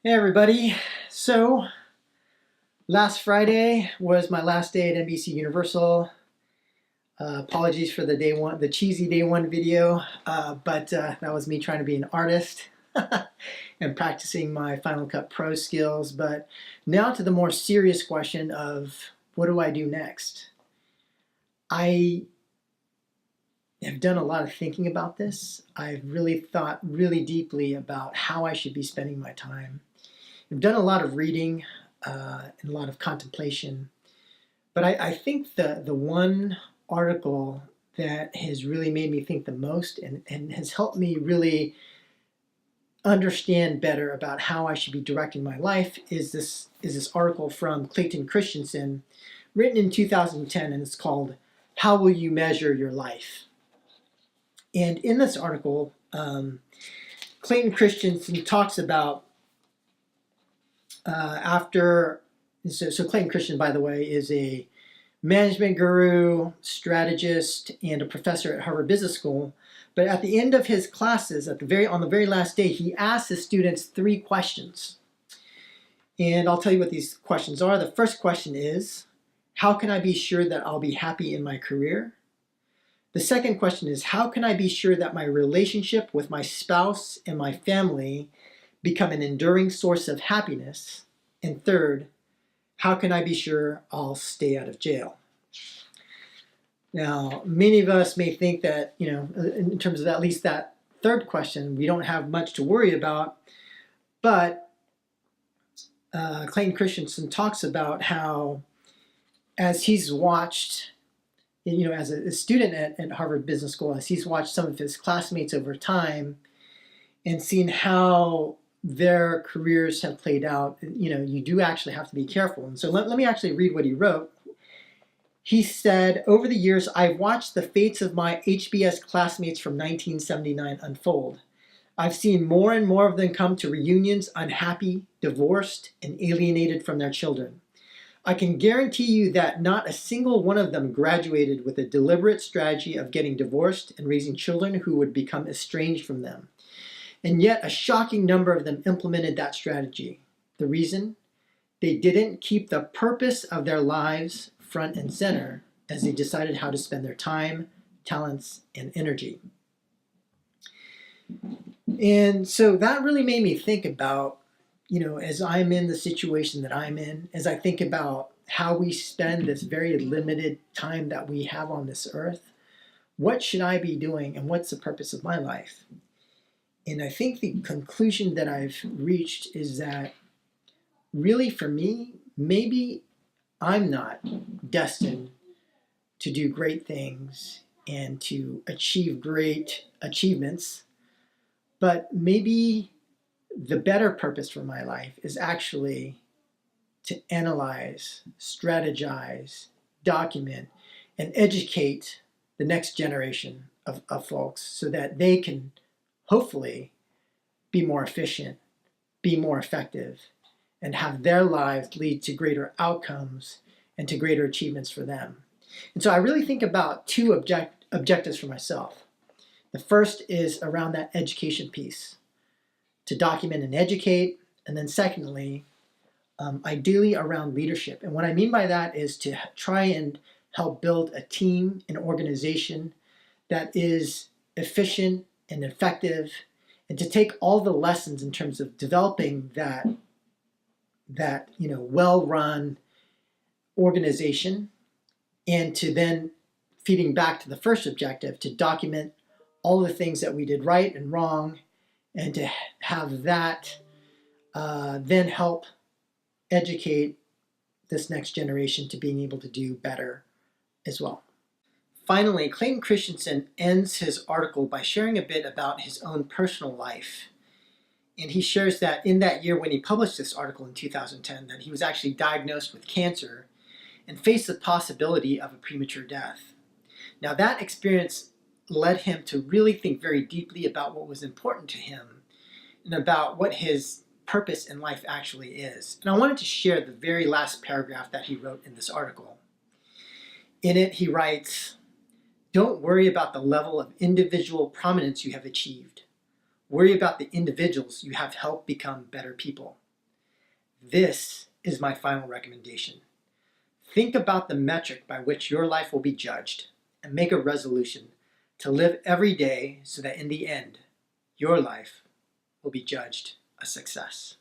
Hey everybody. So last Friday was my last day at NBC Universal. Apologies for the cheesy day one video, but that was me trying to be an artist and practicing my Final Cut Pro skills. But now to the more serious question of what do I do next? I have done a lot of thinking about this. I've really thought really deeply about how I should be spending my time. I've done a lot of reading and a lot of contemplation, but I think the one article that has really made me think the most and has helped me really understand better about how I should be directing my life is this article from Clayton Christensen, written in 2010, and it's called "How Will You Measure Your Life?" And in this article, Clayton Christensen talks about so Clayton Christensen, by the way, is a management guru, strategist, and a professor at Harvard Business School. But at the end of his classes, on the very last day, he asks his students 3 questions. And I'll tell you what these questions are. The first question is, how can I be sure that I'll be happy in my career? The second question is, how can I be sure that my relationship with my spouse and my family become an enduring source of happiness? And third, how can I be sure I'll stay out of jail? Now, many of us may think that, in terms of at least that third question, we don't have much to worry about, but Clayton Christensen talks about how, as he's watched, as a student at Harvard Business School, as he's watched some of his classmates over time and seen how their careers have played out, you do actually have to be careful. And so let me actually read what he wrote. He said, over the years, I've watched the fates of my HBS classmates from 1979 unfold. I've seen more and more of them come to reunions unhappy, divorced, and alienated from their children. I can guarantee you that not a single one of them graduated with a deliberate strategy of getting divorced and raising children who would become estranged from them. And yet a shocking number of them implemented that strategy. The reason? They didn't keep the purpose of their lives front and center as they decided how to spend their time, talents, and energy. And so that really made me think about, as I'm in the situation that I'm in, as I think about how we spend this very limited time that we have on this earth, what should I be doing and what's the purpose of my life? And I think the conclusion that I've reached is that really for me, maybe I'm not destined to do great things and to achieve great achievements, but maybe the better purpose for my life is actually to analyze, strategize, document, and educate the next generation of folks so that they can hopefully be more efficient, be more effective, and have their lives lead to greater outcomes and to greater achievements for them. And so I really think about 2 objectives for myself. The first is around that education piece, to document and educate, and then secondly, ideally around leadership. And what I mean by that is to try and help build a team, an organization that is efficient and effective, and to take all the lessons in terms of developing that well-run organization, and to then feeding back to the first objective, to document all the things that we did right and wrong, and to have that then help educate this next generation to being able to do better as well. Finally, Clayton Christensen ends his article by sharing a bit about his own personal life. And he shares that in that year when he published this article in 2010, that he was actually diagnosed with cancer and faced the possibility of a premature death. Now that experience led him to really think very deeply about what was important to him and about what his purpose in life actually is. And I wanted to share the very last paragraph that he wrote in this article. In it, he writes, "Don't worry about the level of individual prominence you have achieved. Worry about the individuals you have helped become better people. This is my final recommendation. Think about the metric by which your life will be judged and make a resolution to live every day so that in the end, your life will be judged a success.